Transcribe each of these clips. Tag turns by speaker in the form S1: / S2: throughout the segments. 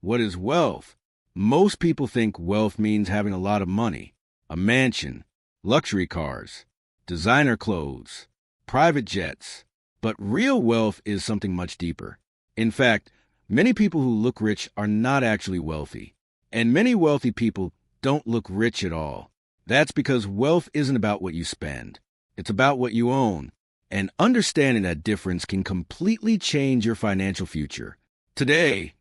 S1: What is wealth? Most people think wealth means having a lot of money, a mansion, luxury cars, designer clothes, private jets. But real wealth is something much deeper. In fact, many people who look rich are not actually wealthy. And many wealthy people don't look rich at all. That's because wealth isn't about what you spend. It's about what you own. And understanding that difference can completely change your financial future. Today,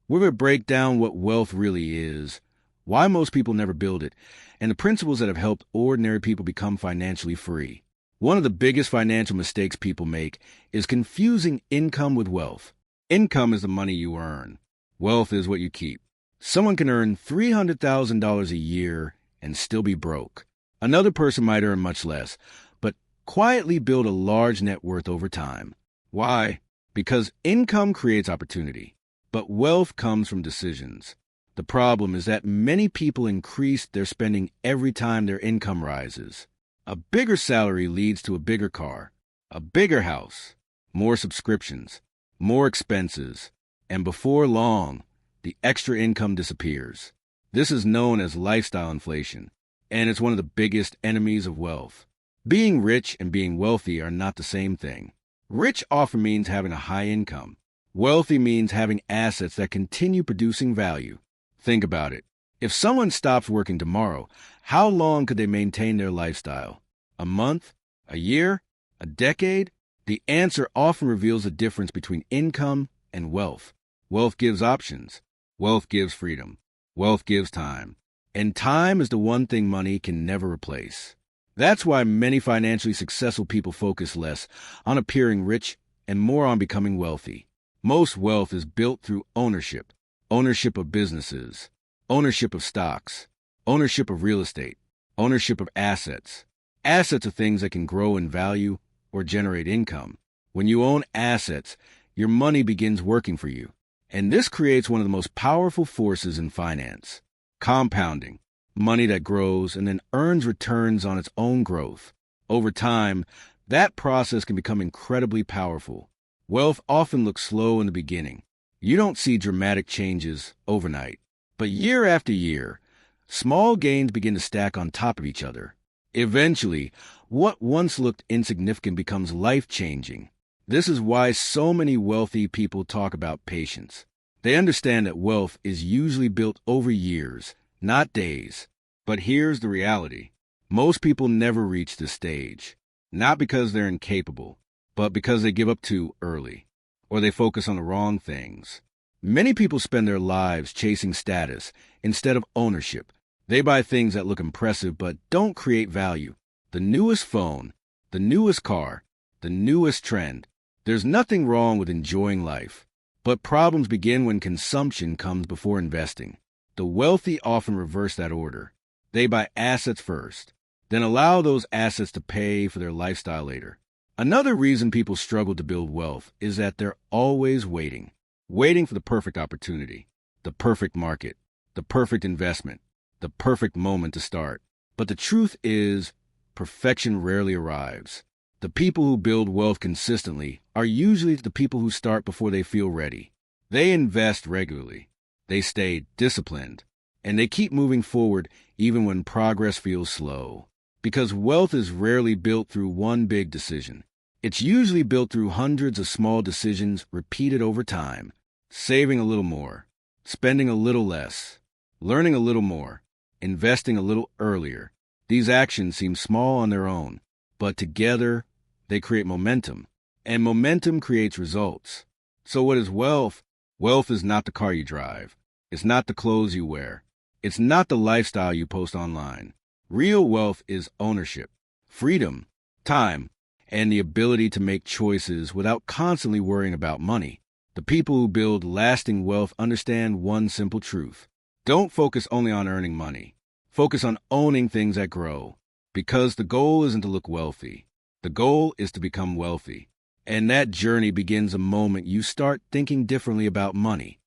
S1: we're going to break down what wealth really is, why most people never build it, and the principles that have helped ordinary people become financially free. One of the biggest financial mistakes people make is confusing income with wealth. Income is the money you earn. Wealth is what you keep. Someone can earn $300,000 a year and still be broke. Another person might earn much less, but quietly build a large net worth over time. Why? Because income creates opportunity, but wealth comes from decisions. The problem is that many people increase their spending every time their income rises. A bigger salary leads to a bigger car, a bigger house, more subscriptions, more expenses, and before long, the extra income disappears. This is known as lifestyle inflation, and it's one of the biggest enemies of wealth. Being rich and being wealthy are not the same thing. Rich often means having a high income. Wealthy means having assets that continue producing value. Think about it. If someone stops working tomorrow, how long could they maintain their lifestyle? A month? A year? A decade? The answer often reveals the difference between income and wealth. Wealth gives options. Wealth gives freedom. Wealth gives time. And time is the one thing money can never replace. That's why many financially successful people focus less on appearing rich and more on becoming wealthy. Most wealth is built through ownership. Ownership of businesses, ownership of stocks, ownership of real estate, ownership of assets. Assets are things that can grow in value or generate income. When you own assets, your money begins working for you. And this creates one of the most powerful forces in finance. Compounding, money that grows and then earns returns on its own growth. Over time, that process can become incredibly powerful. Wealth often looks slow in the beginning. You don't see dramatic changes overnight. But year after year, small gains begin to stack on top of each other. Eventually, what once looked insignificant becomes life-changing. This is why so many wealthy people talk about patience. They understand that wealth is usually built over years, not days. But here's the reality. Most people never reach this stage. Not because they're incapable, but because they give up too early, or they focus on the wrong things. Many people spend their lives chasing status instead of ownership. They buy things that look impressive but don't create value. The newest phone, the newest car, the newest trend. There's nothing wrong with enjoying life, but problems begin when consumption comes before investing. The wealthy often reverse that order. They buy assets first, then allow those assets to pay for their lifestyle later. Another reason people struggle to build wealth is that they're always waiting for the perfect opportunity, the perfect market, the perfect investment, the perfect moment to start. But the truth is, perfection rarely arrives. The people who build wealth consistently are usually the people who start before they feel ready. They invest regularly, they stay disciplined, and they keep moving forward even when progress feels slow. Because wealth is rarely built through one big decision. It's usually built through hundreds of small decisions repeated over time. Saving a little more, spending a little less, learning a little more, investing a little earlier. These actions seem small on their own, but together they create momentum, and momentum creates results. So what is wealth? Wealth is not the car you drive. It's not the clothes you wear. It's not the lifestyle you post online. Real wealth is ownership, freedom, time, and the ability to make choices without constantly worrying about money. The people who build lasting wealth understand one simple truth. Don't focus only on earning money. Focus on owning things that grow. Because the goal isn't to look wealthy. The goal is to become wealthy. And that journey begins the moment you start thinking differently about money.